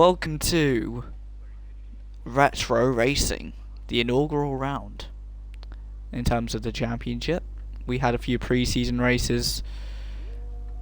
welcome to Retro Racing, the inaugural round. In terms of the championship, we had a few pre-season races,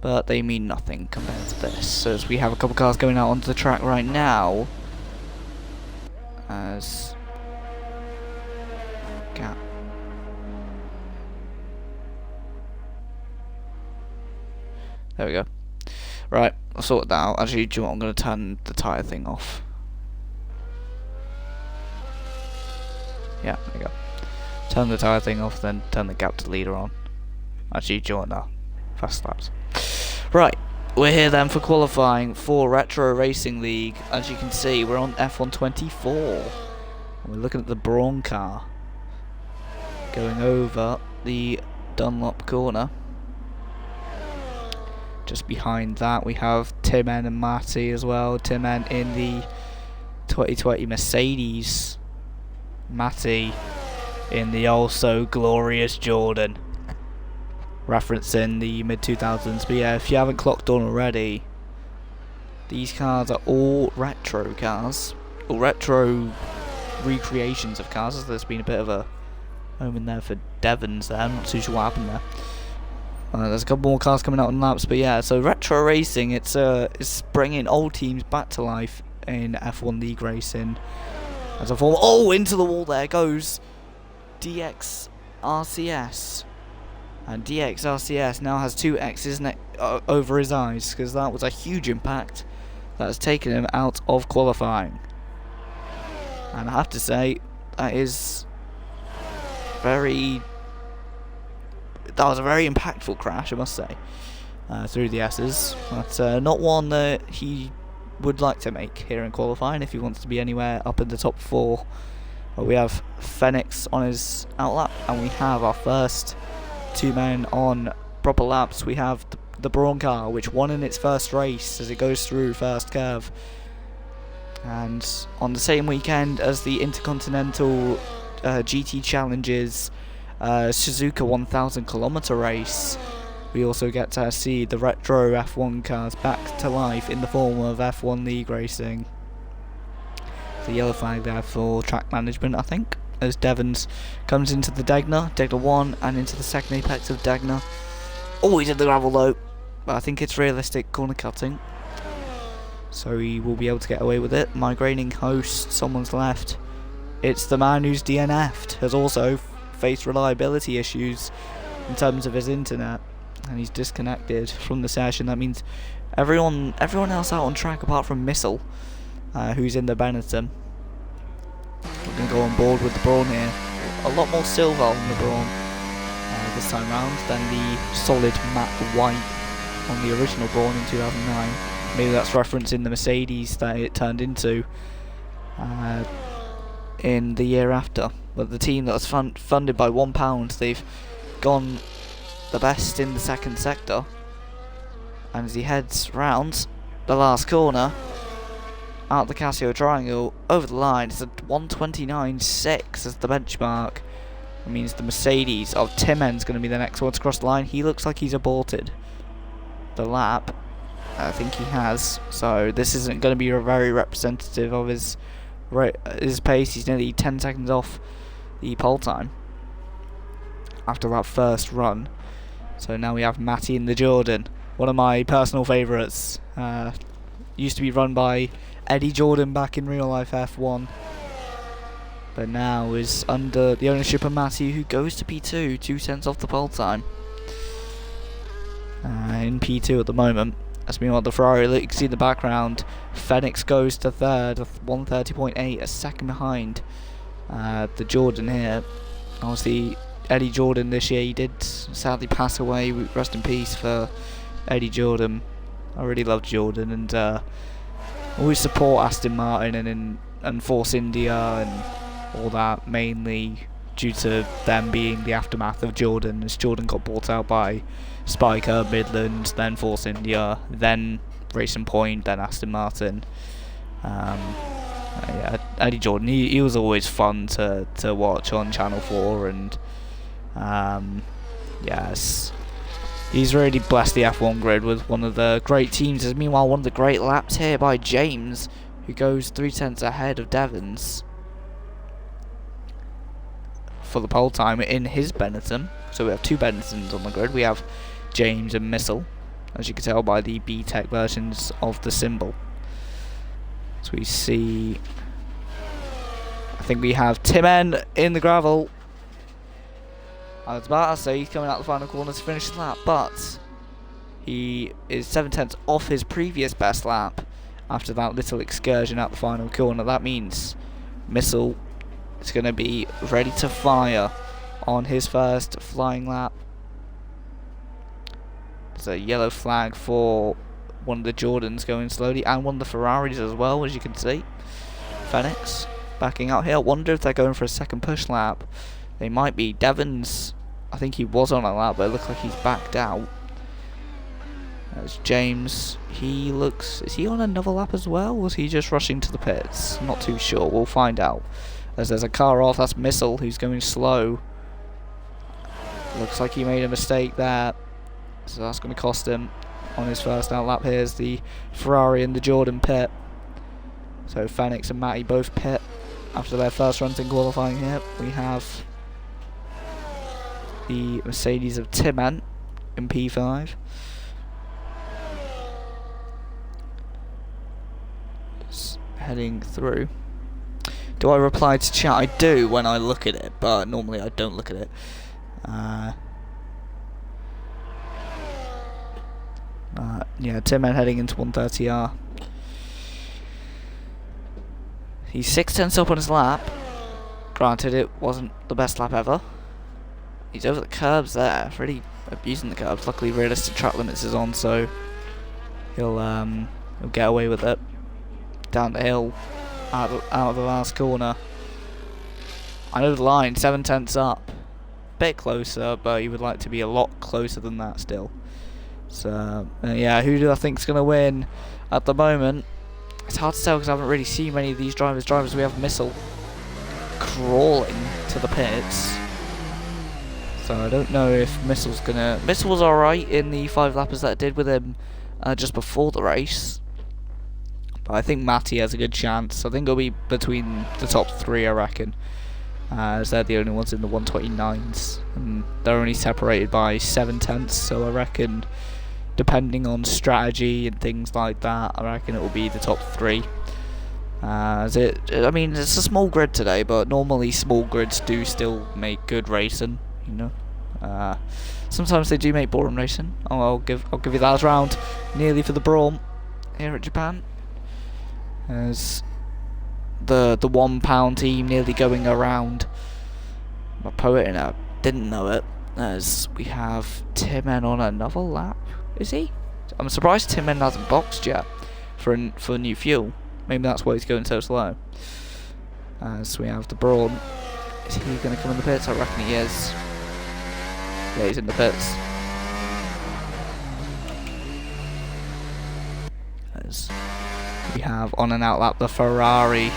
but they mean nothing compared to this. So as we have a couple cars going out onto the track right now, as Gap. There we go. Right, I'll sort that out. Actually, do you know what? I'm going to turn the tyre thing off. Yeah, there you go. Turn the tyre thing off, then turn the gap to leader on. Actually, do you know what? No. Fast laps. Right, we're here then for qualifying for Retro Racing League. As you can see, we're on F124. And we're looking at the Brawn car. Going over the Dunlop corner. Just behind that we have Tim-N and Matty as well. Tim-N in the 2020 Mercedes. Matty in the also glorious Jordan. Referencing the mid-2000s. But yeah, if you haven't clocked on already, these cars are all retro cars. Or retro recreations of cars. There's been a bit of a moment there for Devons there. I'm not too sure what happened there. There's a couple more cars coming out on laps, but yeah, so Retro Racing, it's bringing old teams back to life in F1 League Racing. As a form, into the wall there goes DX RCS, and DX RCS now has two X's over his eyes because that was a huge impact that has taken him out of qualifying. And I have to say, that was a very impactful crash, I must say, through the S's, but not one that he would like to make here in qualifying if he wants to be anywhere up in the top 4. But we have Phoenix on his outlap, and we have our first two men on proper laps. We have the Brawn car, which won in its first race as it goes through first curve. And on the same weekend as the Intercontinental GT Challenges Suzuka 1000 kilometer race, we also get to see the retro F1 cars back to life in the form of F1 League Racing. The yellow flag there for track management, I think, as Devons comes into the Degner 1, and into the second apex of Degner. Oh, he's in the gravel though, but I think it's realistic corner cutting, so he will be able to get away with it. Migrating host, someone's left. It's the man who's DNF'd, has also faced reliability issues in terms of his internet, and he's disconnected from the session. That means everyone else out on track apart from Missile, who's in the Benetton. We're going to go on board with the Brawn here. A lot more silver on the Brawn this time round than the solid matte white on the original Brawn in 2009. Maybe that's referencing the Mercedes that it turned into in the year after. But the team that was funded by £1, they've gone the best in the second sector. And as he heads round the last corner, out the Casio Triangle, over the line, it's a 1:29.6 as the benchmark. It means the Mercedes of Tim-N's going to be the next one to cross the line. He looks like he's aborted the lap. I think he has. So this isn't going to be very representative of his pace. He's nearly 10 seconds off the pole time after that first run. So now we have Matty in the Jordan, one of my personal favourites. Used to be run by Eddie Jordan back in real life F1, but now is under the ownership of Matty, who goes to P2, 2 cents off the pole time. In P2 at the moment. As meanwhile the Ferrari, you can see in the background, Phoenix goes to third, 1:30.8, a second behind the Jordan here. Obviously Eddie Jordan this year, he did sadly pass away. Rest in peace for Eddie Jordan. I really love Jordan, and always support Aston Martin and Force India and all that, mainly due to them being the aftermath of Jordan, as Jordan got bought out by Spiker, Midland, then Force India, then Racing Point, then Aston Martin. Yeah, Eddie Jordan, he was always fun to watch on Channel 4, and yes, he's really blessed the F1 grid with one of the great teams. As meanwhile, one of the great laps here by James, who goes 3/10 ahead of Devons for the pole time in his Benetton. So we have two Benettons on the grid. We have James and Missile, as you can tell by the B-Tech versions of the symbol. So we see, I think we have Timmen in the gravel. I was about to say he's coming out the final corner to finish the lap, but he is 7/10 off his previous best lap after that little excursion out the final corner. That means Missile is going to be ready to fire on his first flying lap. There's a yellow flag for one of the Jordans going slowly, and one of the Ferraris as well, as you can see. Phoenix backing out here. I wonder if they're going for a second push lap. They might be. Devons, I think he was on a lap, but it looks like he's backed out. There's James. He looks... Is he on another lap as well? Or was he just rushing to the pits? Not too sure. We'll find out. As there's a car off, that's Missile, who's going slow. Looks like he made a mistake there. So that's going to cost him on his first out lap. Here's the Ferrari and the Jordan pit. So Phoenix and Matty both pit after their first runs in qualifying here. We have the Mercedes of Timmen in P5. Just heading through. Do I reply to chat? I do when I look at it, but normally I don't look at it. Yeah, Timmen heading into 130R. He's 6/10 up on his lap. Granted, it wasn't the best lap ever. He's over the curbs there, really abusing the curbs. Luckily, realistic track limits is on, so he'll get away with it. Down the hill, out of the last corner. I know the line, 7/10 up. Bit closer, but he would like to be a lot closer than that still. So, yeah, who do I think is going to win at the moment? It's hard to tell because I haven't really seen many of these drivers. We have Missile crawling to the pits. So I don't know if Missile's going to... Missile was alright in the 5 lappers that I did with him just before the race. But I think Matty has a good chance. I think it'll be between the top 3, I reckon. As they're the only ones in the 129s. And they're only separated by 7/10, so I reckon, depending on strategy and things like that, I reckon it will be the top 3. I mean, it's a small grid today, but normally small grids do still make good racing, you know. Sometimes they do make boring racing. I'll give you that round nearly for the Braum here at Japan. As the £1 team nearly going around. My poet and I didn't know it, as we have Timmen on another lap. Is he? I'm surprised Timmen hasn't boxed yet for new fuel. Maybe that's why he's going so slow. As we have the Braun. Is he going to come in the pits? I reckon he is. Yeah, he's in the pits. As we have on an out lap the Ferrari.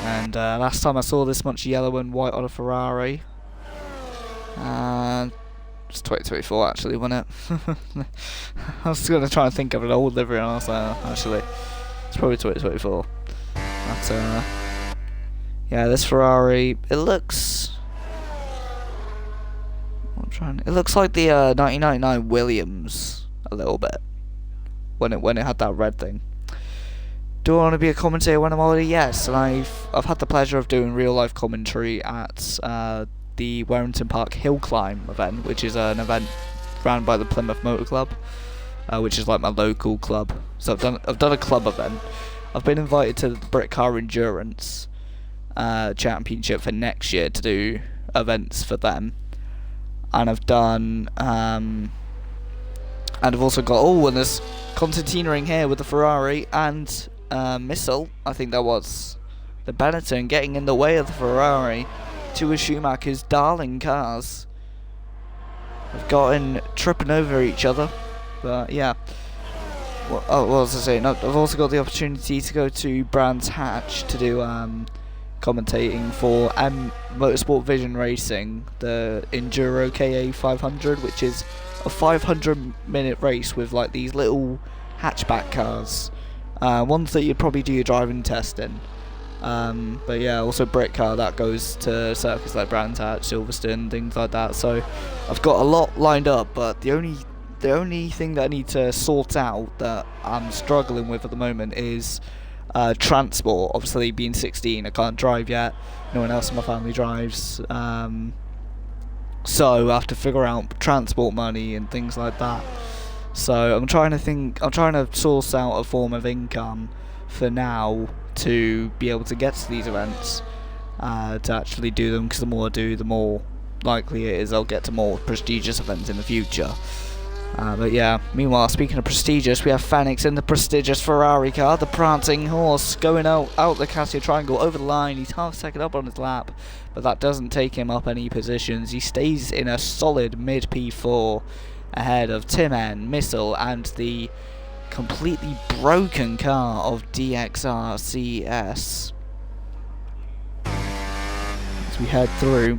And last time I saw this much yellow and white on a Ferrari, it's 2024 actually, wasn't it? I was going to try and think of an old livery, and I was like, actually, it's probably 2024. But yeah, this Ferrari, it looks... It looks like the 1999 Williams a little bit when it had that red thing. Do I want to be a commentator when I'm older? Yes, and I've had the pleasure of doing real life commentary at the Warrington Park Hill Climb event, which is an event run by the Plymouth Motor Club, which is like my local club. So I've done a club event. I've been invited to the Brit Car Endurance Championship for next year to do events for them, and I've done and I've also got and there's Constantine here with the Ferrari and Missile, I think that was the Benetton, getting in the way of the Ferrari. Two of Schumacher's darling cars have gotten tripping over each other. But yeah, what was I saying? I've also got the opportunity to go to Brands Hatch to do commentating for Motorsport Vision Racing, the Enduro KA 500, which is a 500-minute race with like these little hatchback cars. ones that you'd probably do your driving test in. But yeah, also Britcar, that goes to circuits like Brands Hatch, Silverstone, things like that. So I've got a lot lined up, but the only thing that I need to sort out that I'm struggling with at the moment is transport. Obviously, being 16, I can't drive yet. No one else in my family drives. So I have to figure out transport money and things like that. So I'm trying to source out a form of income for now to be able to get to these events, to actually do them, because the more I do, the more likely it is I'll get to more prestigious events in the future. But yeah, meanwhile, speaking of prestigious, we have Fenix in the prestigious Ferrari car, the prancing horse, going out the Casio Triangle, over the line. He's half a second up on his lap, but that doesn't take him up any positions. He stays in a solid mid P4 ahead of Tim N, Missile, and the completely broken car of DXR CS. As we head through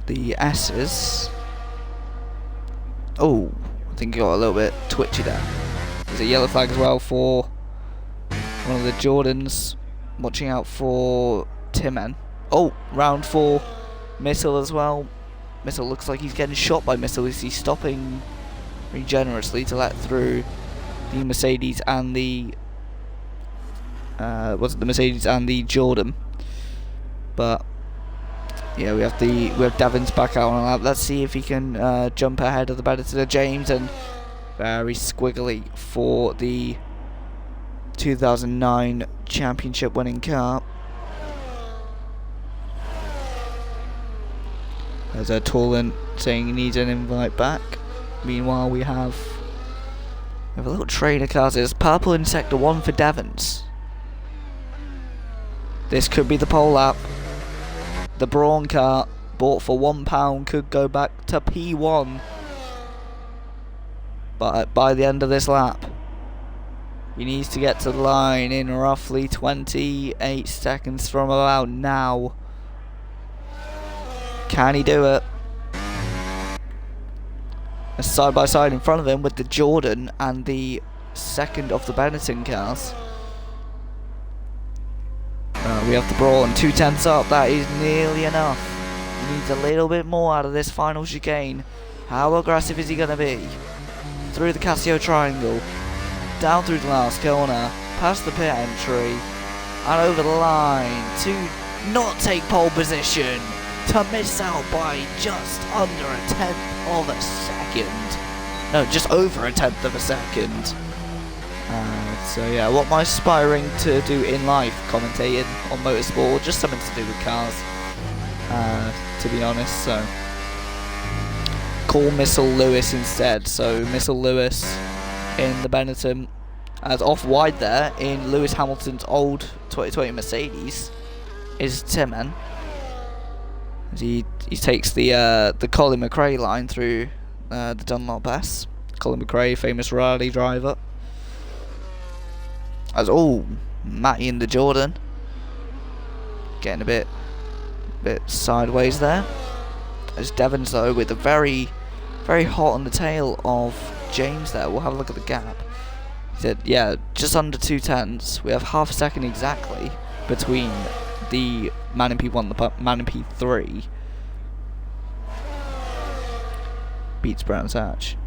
the S's. Oh, I think he got a little bit twitchy there. There's a yellow flag as well for one of the Jordans. Watching out for Tim N. Oh, round 4, Missile as well. Missile looks like he's getting shot by Missile. He's stopping very generously to let through the Mercedes and the Mercedes and the Jordan. But yeah, we have Devins back out on that. Let's see if he can jump ahead of the Benetton James, and very squiggly for the 2009 championship winning car. There's a Tolan saying he needs an invite back. Meanwhile, we have a little train of cars. It's purple in sector 1 for Devons. This could be the pole lap. The Brawn car, bought for £1, could go back to P1. But by the end of this lap, he needs to get to the line in roughly 28 seconds from about now. Can he do it? A side by side in front of him with the Jordan and the second of the Benetton cars. We have the Brawn, 2/10 up, that is nearly enough. He needs a little bit more out of this final chicane. How aggressive is he going to be? Through the Casio Triangle, down through the last corner, past the pit entry, and over the line to not take pole position, to miss out by just under a 10th of a second. No, just over a 10th of a second. So yeah, what am I aspiring to do in life? Commentating on motorsport, just something to do with cars, to be honest. So call Missile Lewis instead. So Missile Lewis in the Benetton, as off wide there in Lewis Hamilton's old 2020 Mercedes is Tim N. He takes the Colin McRae line through the Dunlop S. Colin McRae, famous rally driver. As Matty in the Jordan, getting a bit sideways there. As Devons though with a very hot on the tail of James there. We'll have a look at the gap. He said, yeah, just under 2/10. We have half a second exactly between the man in P1 and the man in P3. Beats Brands Hatch.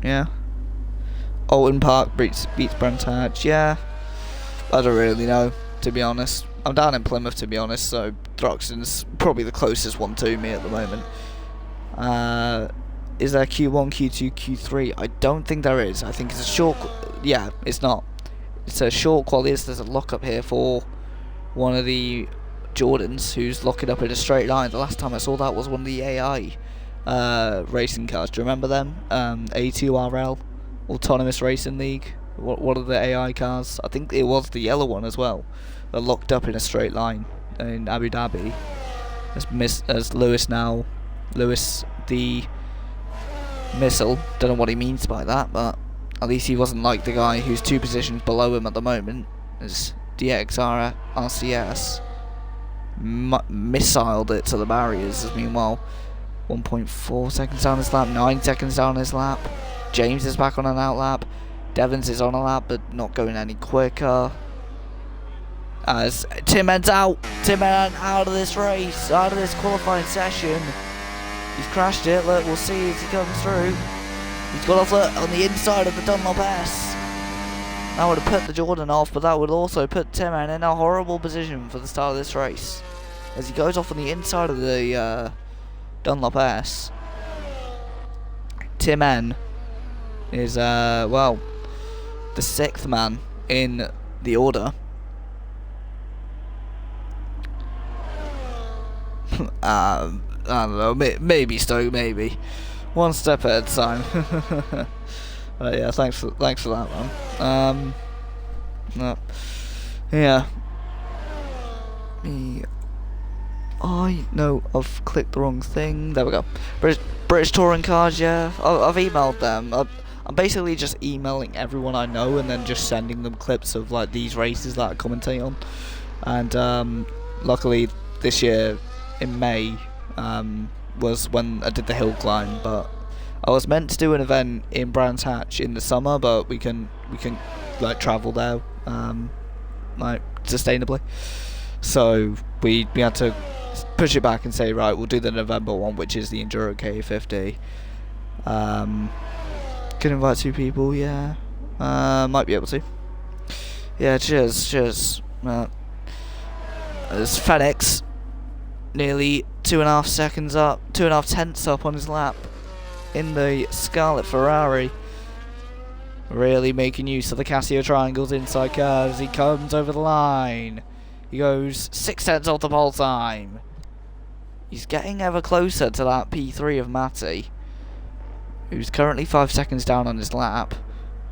Yeah. Alton Park beats Brands Hatch. Yeah. I don't really know, to be honest. I'm down in Plymouth, to be honest, so Thruxton's probably the closest one to me at the moment. Is there Q1, Q2, Q3? I don't think there is. I think it's a short... Yeah, it's not. It's a short quality. There's a lock-up here for one of the Jordans who's locking up in a straight line. The last time I saw that was one of the AI racing cars. Do you remember them? A2RL, Autonomous Racing League. One of the AI cars. I think it was the yellow one as well. They're locked up in a straight line in Abu Dhabi. As Lewis now. Lewis the Missile. Don't know what he means by that, but at least he wasn't like the guy who's 2 positions below him at the moment. As DXR RCS missiled it to the barriers. As meanwhile, 1.4 seconds down his lap, 9 seconds down his lap. James is back on an outlap. Devins is on a lap, but not going any quicker. As Timmen's out. Timmen out of this race, out of this qualifying session. He's crashed it. Look, we'll see as he comes through. He's got off on the inside of the Dunlop S. That would have put the Jordan off, but that would also put Timmen in a horrible position for the start of this race. As he goes off on the inside of the Dunlop S. Timmen is, well, the 6th man in the order. I don't know, maybe Stoke, maybe. One step at a time. But yeah, thanks for that one. No. Yeah. No, I've clicked the wrong thing. There we go. British Touring Cars, yeah. I've emailed them. I'm basically just emailing everyone I know and then just sending them clips of like these races that I commentate on. And luckily this year in May was when I did the hill climb, but I was meant to do an event in Brands Hatch in the summer, but we can like travel there like sustainably. So we had to push it back and say, right, we'll do the November one, which is the Enduro K50. Can invite 2 people, yeah. Might be able to. Yeah, cheers. There's Fenix, nearly 2.5 seconds up, 2.5 tenths up on his lap in the Scarlet Ferrari. Really making use of the Casio triangles inside curves. He comes over the line. He goes 6 tenths off the pole time. He's getting ever closer to that P3 of Matty, who's currently 5 seconds down on his lap.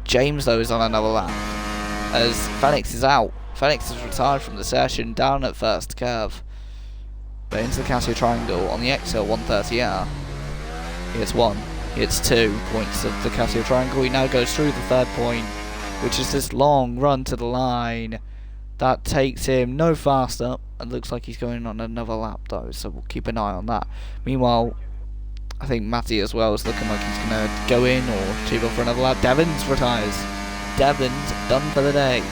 James, though, is on another lap, as Fenix is out. Fenix is retired from the session, down at first curve. But into the Casio triangle on the Exo 130R. He hits 1, he hits 2 points of the Casio triangle. He now goes through the 3rd point, which is this long run to the line. That takes him no faster, and looks like he's going on another lap though, so we'll keep an eye on that. Meanwhile, I think Matty as well is looking like he's going to go in or tube up for another lap. Devins retires. Devins done for the day.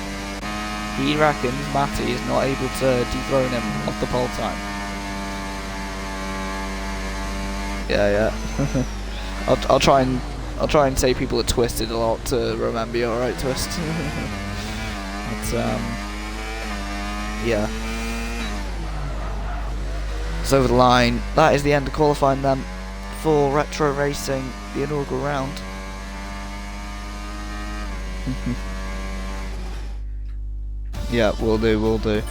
He reckons Matty is not able to dethrone him off the pole time. Yeah. I'll try and say people are twisted a lot to remember you, alright, Twist. But yeah. It's over the line. That is the end of qualifying then for Retro Racing, the inaugural round. Yeah, we'll do.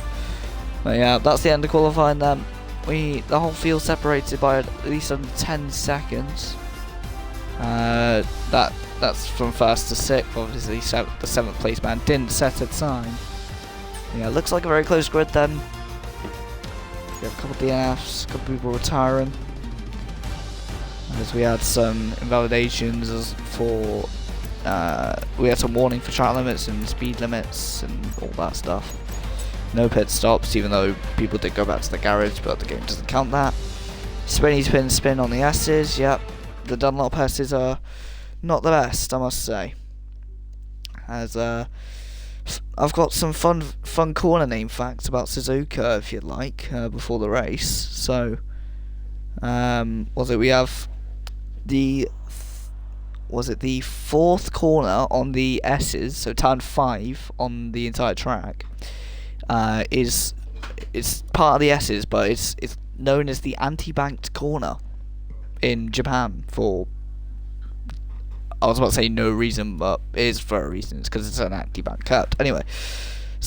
But yeah, that's the end of qualifying then. The whole field separated by at least under 10 seconds. That's from 1st to 6th. Obviously, the 7th place man didn't set a time. Yeah, looks like a very close grid then. We have a couple of DNFs, a couple of people retiring. As we had some invalidations for we had some warning for track limits and speed limits and all that stuff. No pit stops, even though people did go back to the garage, but the game doesn't count that. Spinny spin on the S's. Yep, the Dunlop S's are not the best, I must say. As I've got some fun corner name facts about Suzuka, if you'd like, before the race. So, we have the 4th corner on the S's, so turn 5 on the entire track, it's part of the S's, but it's known as the anti-banked corner in Japan for, I was about to say no reason, but it is for a reason. It's because it's an anti-bank cut. Anyway,